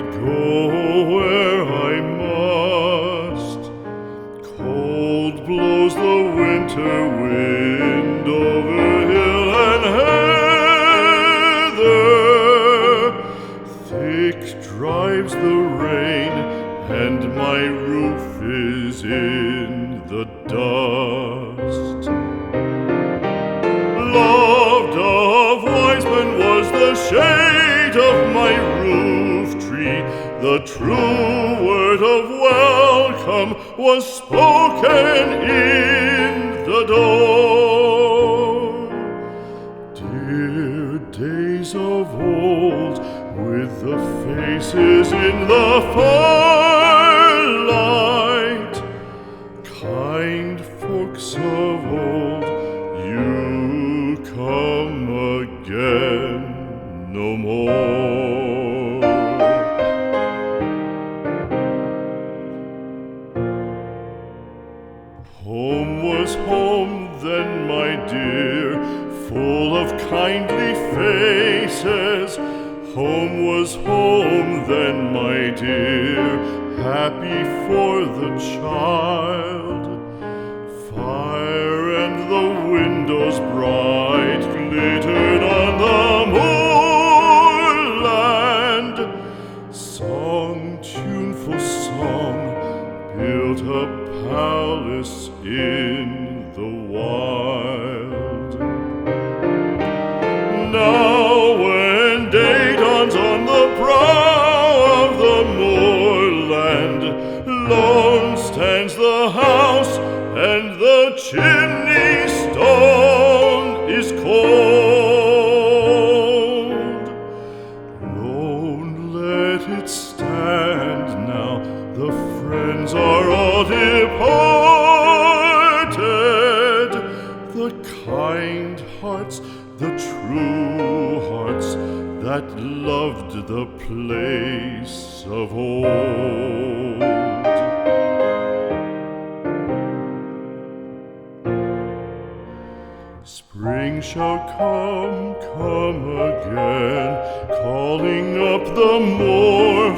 go where I must. Cold blows the winter wind over hill and heather. Thick drives the rain, and my roof is in the dust. Loved of wise men was the shade of my roof tree. The true word of welcome was spoken in the door. Dear days of old, with the faces in the firelight, kind folks of old, you come again no more. Home was home then, my dear, full of kindly faces. Home was home then, my dear, happy for the child. Fire and the windows bright glittered on the moorland. Song, tuneful song, built a palace in the wild. Now when day dawns on the brow of the moorland, lone stands the house, and the chimney stone is cold. Lone, let it stand now, the friends are all departed. The kind hearts, the true hearts, that loved the place of old. Spring shall come again, calling up the moor